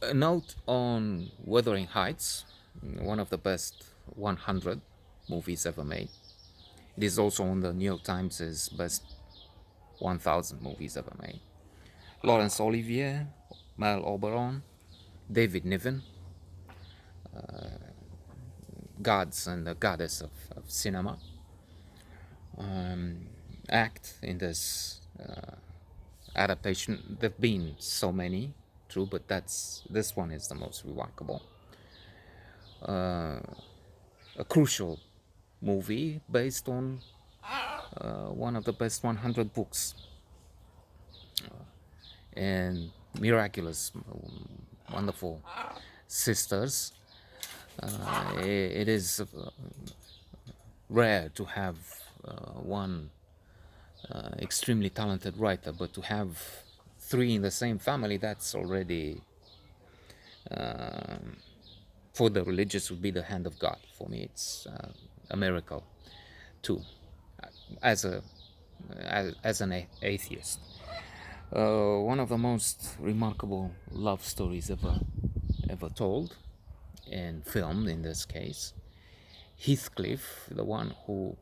A note on Wuthering Heights, one of the best 100 movies ever made. It is also on the New York Times' best 1000 movies ever made. Laurence Olivier, Mel Oberon, David Niven, gods and the goddess of cinema, act in this adaptation. There've been so many, true, but this one is the most remarkable. A crucial movie based on one of the best 100 books, and miraculous, wonderful sisters. It is rare to have one extremely talented writer, but to have three in the same family, that's already, for the religious, would be the hand of God. For me, it's a miracle too, as a as an atheist. One of the most remarkable love stories ever told and filmed in this case. Heathcliff, the one who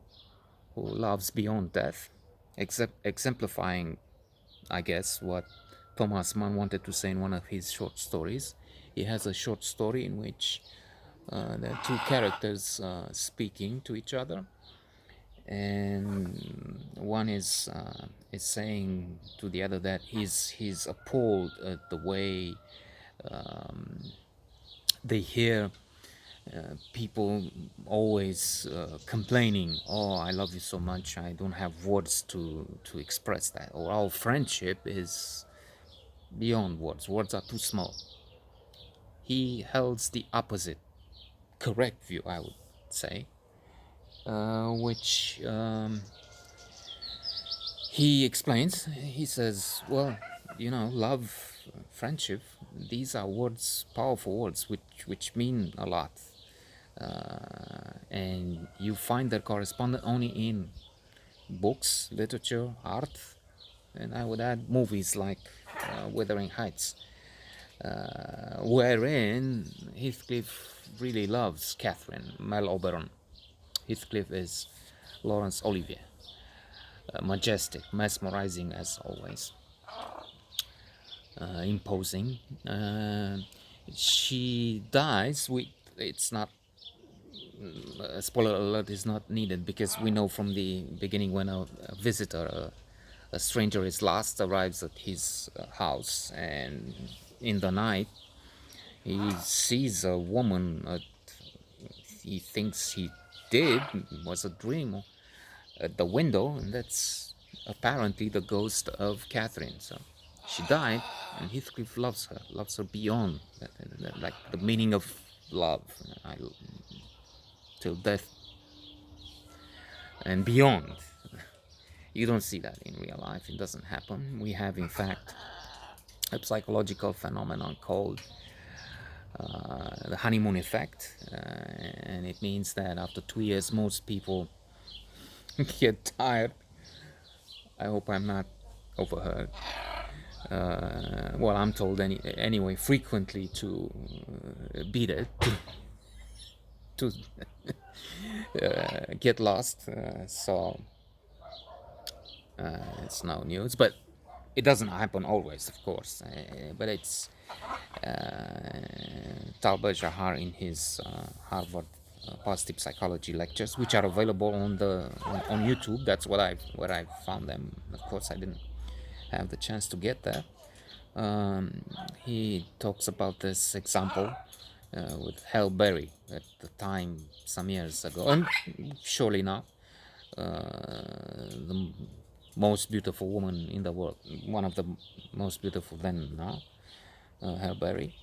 loves beyond death, exemplifying, I guess, what Thomas Mann wanted to say in one of his short stories. He has a short story in which there are two characters speaking to each other, and one is saying to the other that he's appalled at the way they hear people always complaining, "Oh, I love you so much, I don't have words to express that," or "Our friendship is beyond words, words are too small." He holds the opposite, correct view, I would say, which he explains. He says, well, love, friendship, these are words, powerful words, which mean a lot, and you find their correspondent only in books, literature, art, and I would add movies like Wuthering Heights, wherein Heathcliff really loves Catherine, Mel Oberon. Heathcliff is Laurence Olivier, majestic, mesmerizing as always, imposing. She dies with, it's not, spoiler alert is not needed, because we know from the beginning when a visitor, a stranger is last, arrives at his house, and in the night he sees a woman he thinks he did was a dream at the window, and that's apparently the ghost of Catherine. So she died, and Heathcliff loves her beyond like the meaning of love, I, till death and beyond. You don't see that in real life. It doesn't happen. We have, in fact, a psychological phenomenon called the honeymoon effect, and it means that after 2 years, most people get tired. I hope I'm not overheard. Well, I'm told anyway, frequently to beat it, to get lost. So it's no news, but it doesn't happen always, of course. But it's Tal Bajahar in his Harvard positive psychology lectures, which are available on YouTube. That's where I found them. Of course, I didn't have the chance to get there. He talks about this example with Halle Berry at the time, some years ago, and surely not the most beautiful woman in the world, one of the most beautiful then now, Halle Berry.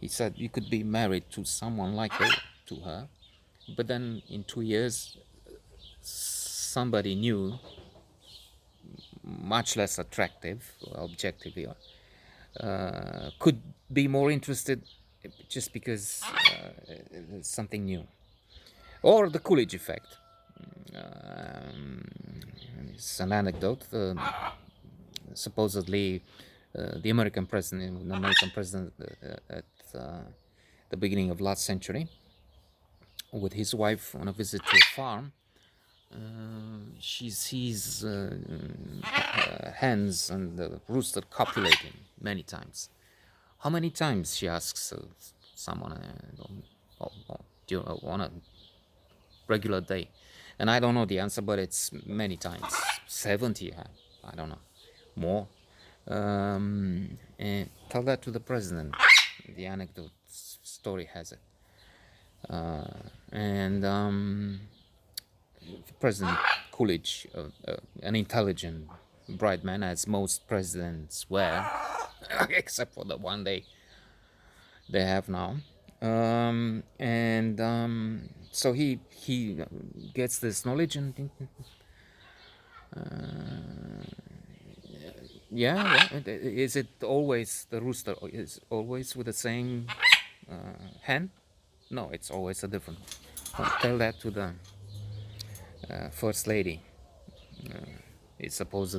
He said you could be married to someone like her, to her, but then in 2 years, somebody new, much less attractive, objectively, could be more interested just because something new. Or the Coolidge effect. It's an anecdote. Supposedly, the American president at the beginning of last century, with his wife on a visit to a farm. She sees hens and the rooster copulating many times. How many times, she asks someone on a regular day? And I don't know the answer, but it's many times. 70, I don't know, more. And tell that to the president. The anecdote story has it. And President Coolidge, an intelligent, bright man, as most presidents were, except for the one they have now. So he gets this knowledge, and yeah. Is it always the rooster? Is always with the same hen? No, it's always a different one. Tell that to the first lady. It's supposed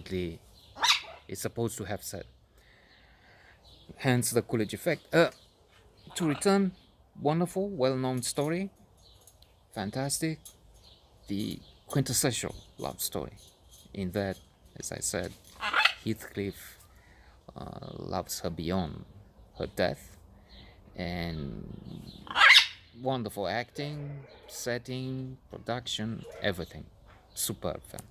to have said. Hence the Coolidge effect. To return, wonderful, well-known story, fantastic, the quintessential love story. In that, as I said, Heathcliff loves her beyond her death, and wonderful acting, setting, production, everything, superb film.